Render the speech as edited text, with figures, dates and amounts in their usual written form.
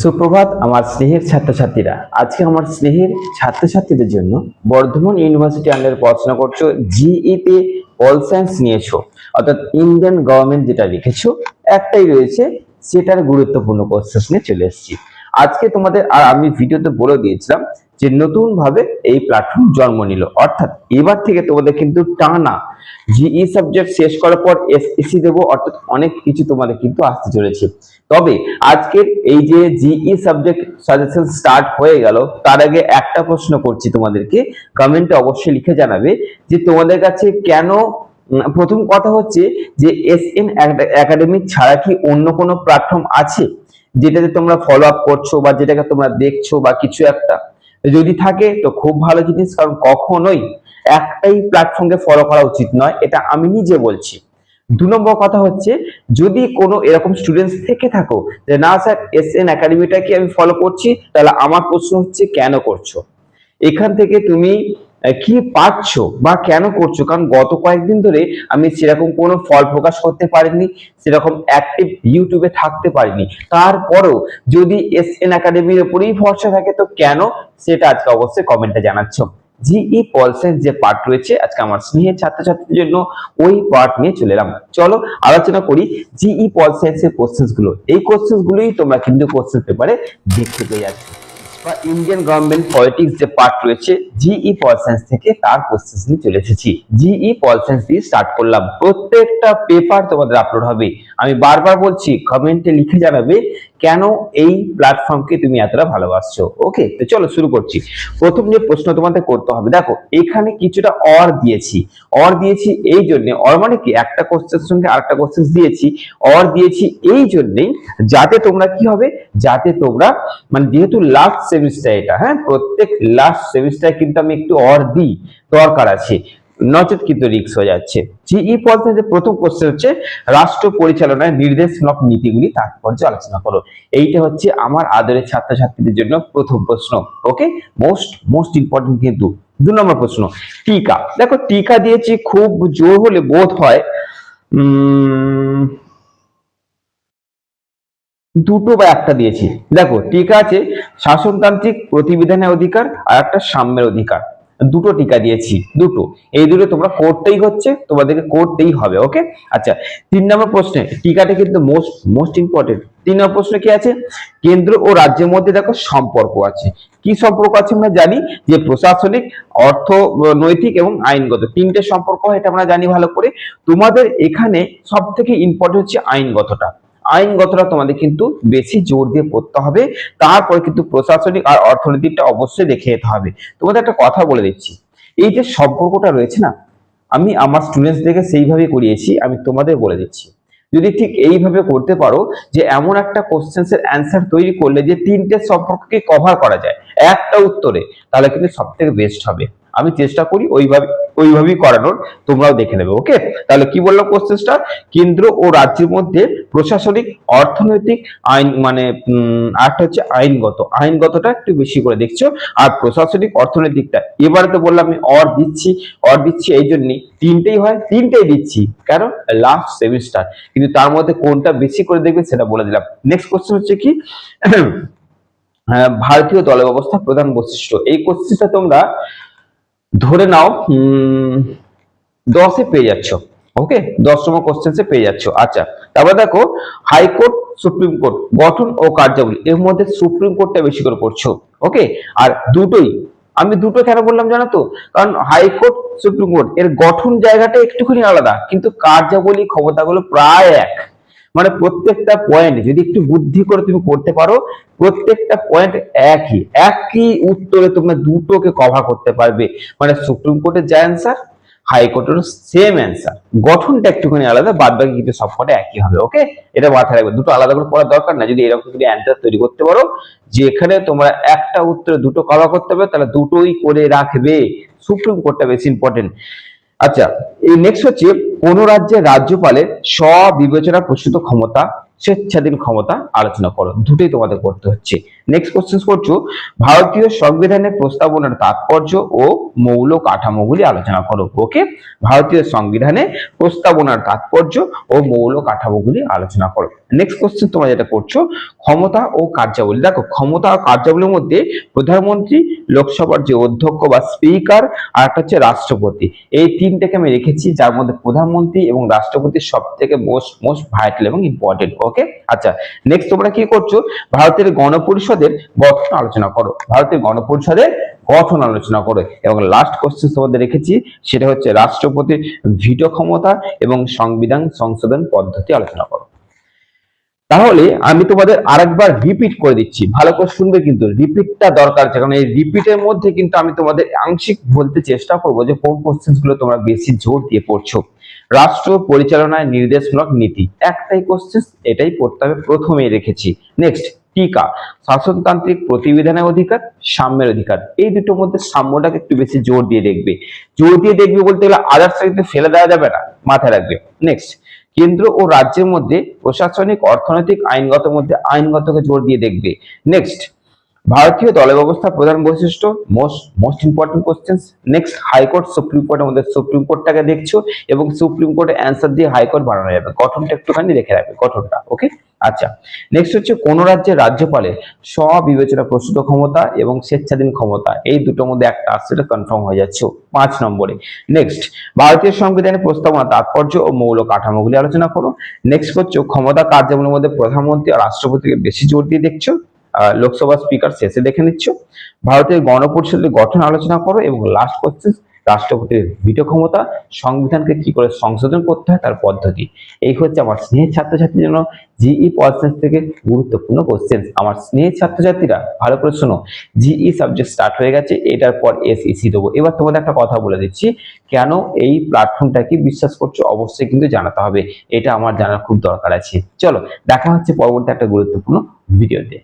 সুপ্রভাত আমার স্নেহের ছাত্রছাত্রীরা। আজকে আমার স্নেহের ছাত্রছাত্রীদের জন্য বর্ধমান ইউনিভার্সিটি আন্ডারে পড়াশোনা করছো, জিই তে অল সায়েন্স নিয়েছো, অর্থাৎ ইন্ডিয়ান গভর্নমেন্ট যেটা লিখেছো একটাই রয়েছে, সেটার গুরুত্বপূর্ণ কোশ্চেন নিয়ে চলে এসেছি আজকে তোমাদের। আর আমি ভিডিওতে বলে দিয়েছিলাম যে নতুন ভাবে এই প্ল্যাটফর্ম জন্ম নিল, অর্থাৎ এবার থেকে তোমাদের কিন্তু টানা জিই সাবজেক্ট শেষ করার পর এসএসসি দেবো, অর্থাৎ অনেক কিছু তোমাদের কিন্তু আসতে চলেছে। তবে আজকের এই যে জিই সাবজেক্ট সাজেশন স্টার্ট হয়ে গেল, তার আগে একটা প্রশ্ন করছি তোমাদেরকে, কমেন্টে অবশ্যই লিখে জানাবে যে তোমাদের কাছে কেন। প্রথম কথা হচ্ছে যে এসএন একাডেমি ছাড়া কি অন্য কোনো প্ল্যাটফর্ম আছে যেটাতে তোমরা ফলো আপ করছো বা যেটাকে তোমরা দেখছো বা কিছু একটা? যদি থাকে তো খুব ভালো জিনিস, কারণ কখনোই একটাই প্ল্যাটফর্মকে ফলো করা উচিত নয়, এটা আমি নিজে বলছি। 2 নম্বর কথা হচ্ছে, যদি কোনো এরকম স্টুডেন্টস থেকে থাকো যে না স্যার এসএন একাডেমিটাকে আমি ফলো করছি, তাহলে আমার প্রশ্ন হচ্ছে কেন করছো? এখান থেকে তুমি কি পাচ্ছ বা কেন করছো? কারণ গত কয়েকদিন ধরে আমি সেরকম কোনো ফল প্রকাশ করতে পারিনি, সেরকম অ্যাক্টিভ ইউটিউবে থাকতে পারিনি। তারপরেও যদি এসএন একাডেমির উপরেই ভরসা থাকে তো কেন, সেটা আজকে অবশ্যই কমেন্টে জানাচ্ছ। জিই পল সায়েন্স যে পার্ট রয়েছে আজকে আমার স্নেহের ছাত্রছাত্রীদের জন্য, ওই পার্ট নিয়ে চলে এলাম। চলো আলোচনা করি জিই পল সায়েন্সের কোশ্চেন গুলো। এই কোশ্চেন গুলোই তোমরা কিন্তু কোশ্চেন পেপারে দেখতে পেয়ে যাচ্ছ, বা ইন্ডিয়ান গভর্নমেন্ট পলিটিক্স যে পার্ট রয়েছে জিই পল সায়েন্স থেকে তার কোশ্চেন নিয়ে চলে এসেছি। জিই পল সায়েন্স দিয়ে স্টার্ট করলাম, প্রত্যেকটা পেপার তোমাদের আপলোড হবে। আমি বারবার বলছি, কমেন্টে লিখে জানাবে কেন এই প্ল্যাটফর্মকে তুমি এতটা ভালোবাসছো। ওকে, তো চলো শুরু করছি। প্রথম যে প্রশ্ন তোমাদের করতে হবে, দেখো এখানে কিছুটা অর দিয়েছি। অর দিয়েছি এই জন্য, অর মানে কি একটা কোশ্চেন সঙ্গে আরেকটা কোশ্চেন দিয়েছি। অর দিয়েছি এই জন্যই যাতে তোমরা কি হবে, যাতে তোমরা মানে যেহেতু লাস্ট সেমিস্টার এটা, হ্যাঁ প্রত্যেক লাস্ট সেমিস্টারে কিন্তু আমি একটু অর দিই, দরকার আছে, নচেত কিন্তু রিস্ক হয়ে যাচ্ছে। জিই পদ্ধতিতে যে প্রথম কোশ্চেন হচ্ছে, রাষ্ট্র পরিচালনায় নির্দেশমূলক নীতিগুলি তাৎপর্য আলোচনা করো। এইটা হচ্ছে আমার আদরের ছাত্রছাত্রীদের জন্য প্রথম প্রশ্ন। ওকে, মোস্ট ইম্পর্টেন্ট কিন্তু। 2 নম্বর প্রশ্ন, টিকা। দেখো টিকা দিয়েছি, খুব জোর হলে বোধ হয় দুটো বা একটা দিয়েছি। দেখো টিকা আছে শাসনতান্ত্রিক প্রতিবিধানের অধিকার আর একটা সাম্যের অধিকার, দুটো টিকা দিয়েছি, দুটো। এই দুটো তোমরা করতেই হচ্ছে, তোমাদেরকে করতেই হবে। ওকে, আচ্ছা 3 নম্বর প্রশ্নে টিকাটা কিন্তু মোস্ট ইম্পর্টেন্ট। 3 নম্বর প্রশ্ন কি আছে, কেন্দ্র ও রাজ্যের মধ্যে দেখো সম্পর্ক আছে। কি সম্পর্ক আছে আমরা জানি, যে প্রশাসনিক, অর্থনৈতিক এবং আইনগত তিনটে সম্পর্ক, এটা আমরা জানি ভালো করে। তোমাদের এখানে সব থেকে ইম্পর্টেন্ট হচ্ছে আইনগতটা। আইনগতটা তোমাদের কিন্তু বেশি জোর দিয়ে পড়তে হবে, তারপরে কিন্তু প্রশাসনিক আর অর্থনৈতিকটা অবশ্যই দেখে যেতে হবে। তোমাদের একটা কথা বলে দিচ্ছি, এই যে সম্পর্কটা রয়েছে না, আমি আমার স্টুডেন্টসদেরকে সেইভাবে করিয়েছি, আমি তোমাদের বলে দিচ্ছি। যদি ঠিক এইভাবে করতে পারো যে এমন একটা কোশ্চেন্স এর অ্যান্সার তৈরি করলে যে তিনটে সম্পর্ককে কভার করা যায় একটা উত্তরে, তাহলে কিন্তু সব থেকে বেস্ট হবে। আমি চেষ্টা করি ওইভাবেই করানোর, তোমরাও দেখে নেবে। ওকে, তাহলে কি বললাম কোশ্চেনটা, কেন্দ্র ও রাজ্যের মধ্যে প্রশাসনিক, অর্থনৈতিক, আইন মানে আরেকটা হচ্ছে আইনগত। আইনগতটা একটু বেশি করে দেখছো, আর প্রশাসনিক অর্থনৈতিকটা এবারে তো বললাম আমি অর দিচ্ছি এই জন্যই, তিনটেই হয়, তিনটেই দিচ্ছি কেন, লাস্ট সেমিস্টার, কিন্তু তার মধ্যে কোনটা বেশি করে দেখবে সেটা বলে দিলাম। নেক্সট কোশ্চেন হচ্ছে কি, ভারতীয় দল ব্যবস্থা প্রধান বৈশিষ্ট্য। এই কোশ্চেনটা তোমরা ধরে নাও 10-এ পেয়ে যাচ্ছ। ওকে, 10 নম্বর কোশ্চেন্সে পেয়ে যাচ্ছ। আচ্ছা, তারপর দেখো হাইকোর্ট, সুপ্রিম কোর্ট গঠন ও কার্যাবলী, এর মধ্যে সুপ্রিম কোর্টটা বেশি করে পড়ছো। ওকে, আর দুটোই, আমি দুটো কেন বললাম জানো তো, কারণ হাইকোর্ট, সুপ্রিম কোর্ট এর গঠন জায়গাটা একটুখানি আলাদা, কিন্তু কার্যাবলী ক্ষমতাগুলো প্রায় এক। মানে প্রত্যেকটা পয়েন্ট যদি একটু বুদ্ধি করে তুমি করতে পারো, প্রত্যেকটা পয়েন্ট একই একই উত্তরে তোমরা দুটোকে কভার করতে পারবে। মানে সুপ্রিম কোর্টের যা অ্যান্সার, হাইকোর্টের সেম অ্যান্সার, গঠনটা একটুখানি আলাদা, বাদ বাকি কিন্তু সবকটা একই হবে। ওকে, এটা মাথায় রাখবে, দুটো আলাদা করে পড়ার দরকার না। যদি এরকম যদি অ্যান্সার তৈরি করতে পারো যেখানে তোমরা একটা উত্তরে দুটো কভার করতে হবে, তাহলে দুটোই করে রাখবে। সুপ্রিম কোর্টটা বেশি ইম্পর্টেন্ট। আচ্ছা, এই নেক্সট হচ্ছে, কোন রাজ্যের রাজ্যপালের স্ববিবেচনা প্রসূত ক্ষমতা, স্বেচ্ছাধীন ক্ষমতা আলোচনা করো। দুটোই তোমাদের করতে হচ্ছে। নেক্সট কোশ্চেন করছো ভারতীয় সংবিধানের প্রস্তাবনার তাৎপর্য ও মৌল কাঠামোগুলি আলোচনা করো। ওকে, ভারতীয় সংবিধানে প্রস্তাবনার তাৎপর্য ও মৌল কাঠামোগুলি আলোচনা করো। নেক্সট কোশ্চেন তোমরা যেটা করছো ক্ষমতা ও কার্যাবলী। দেখো ক্ষমতা ও কার্যাবলীর মধ্যে প্রধানমন্ত্রী, লোকসভার যে অধ্যক্ষ বা স্পিকার, আর একটা হচ্ছে রাষ্ট্রপতি, এই তিনটাকে আমি রেখেছি, যার মধ্যে প্রধানমন্ত্রী এবং রাষ্ট্রপতি সব থেকে মোস্ট ভাইটাল এবং ইম্পর্টেন্ট। ওকে, আচ্ছা নেক্সট তোমরা কি করছো ভারতের গণপরিষদের গঠন আলোচনা করো। ভারতের গণপরিষদের গঠন আলোচনা করো। এবং লাস্ট কোশ্চেন তোমাদের রেখেছি, সেটা হচ্ছে রাষ্ট্রপতির ভিটো ক্ষমতা এবং সংবিধান সংশোধন পদ্ধতি আলোচনা করো। তাহলে আমি তোমাদের আরেকবার রিপিট করে দিচ্ছি, ভালো করে শুনবে, কিন্তু রিপিটটা দরকার আছে, কারণ এই রিপিটের মধ্যে কিন্তু আমি তোমাদের আংশিক বলতে চেষ্টা করবো যে কোন কোশ্চেন গুলো তোমরা বেশি জোর দিয়ে পড়ছো। রাষ্ট্র পরিচালনায় নির্দেশমূলক নীতি, একটাই কোশ্চেন, এটাই পড়তে হবে, প্রথমেই রেখেছি। নেক্সট টিকা, শাসনতান্ত্রিক প্রতিবিধানের অধিকার, সাম্যের অধিকার, এই দুটোর মধ্যে সাম্যটাকে একটু বেশি জোর দিয়ে দেখবে। জোর দিয়ে দেখবে বলতে গেলে আদার্স কিন্তু ফেলে দেওয়া যাবে না, মাথায় রাখবে। নেক্সট কেন্দ্র ও রাজ্যের মধ্যে প্রশাসনিক, অর্থনৈতিক, আইনগতকে জোর দিয়ে দেখবে। নেক্সট ভারতীয় দল ব্যবস্থা প্রধান বৈশিষ্ট্য, most important question. Next high court, supreme কোর্টের মধ্যে সুপ্রিম কোর্টটাকে দেখছো এবং সুপ্রিম কোর্টের অ্যান্সার দিয়ে হাইকোর্ট বানানো যাবে, গঠনটা একটুখানি দেখে রাখবে, গঠনটা। ওকে, আচ্ছা নেক্সট হচ্ছে কোন রাজ্যের রাজ্যপালের স্ববিবেচনা প্রসূত ক্ষমতা এবং স্বেচ্ছাধীন ক্ষমতা, এই দুটোর মধ্যে একটা আসছে, এটা কনফার্ম হয়ে যাচ্ছে 5 নম্বরে। নেক্সট ভারতীয় সংবিধানের প্রস্তাবনা তাৎপর্য ও মৌল কাঠামোগুলি আলোচনা করো। নেক্সট হচ্ছে ক্ষমতা কার্যাবলীর মধ্যে প্রধানমন্ত্রী আর রাষ্ট্রপতিকে বেশি জোর দিয়ে দেখছো, লোকসভা স্পিকার শেষে দেখে নিচ্ছ। ভারতের গণপরিষদের গঠন আলোচনা করো। এবং লাস্ট কোশ্চেন রাষ্ট্রপতির ভিটো ক্ষমতা, সংবিধানকে কি করে সংশোধন করতে হয় তার পদ্ধতি। এই হচ্ছে আমার স্নেহের ছাত্রছাত্রীর জন্য জিই পল সায়েন্স থেকে গুরুত্বপূর্ণ কোশ্চেন। আমার স্নেহের ছাত্রছাত্রীরা ভালো করে শোনো, জিই সাবজেক্ট স্টার্ট হয়ে গেছে, এটার পর এসইসি দেবো। এবার তোমাদের একটা কথা বলে দিচ্ছি, কেন এই প্ল্যাটফর্মটাকে বিশ্বাস করছো অবশ্যই কিন্তু জানাতে হবে, এটা আমার জানার খুব দরকার আছে। চলো দেখা হচ্ছে পরবর্তী একটা গুরুত্বপূর্ণ ভিডিওতে।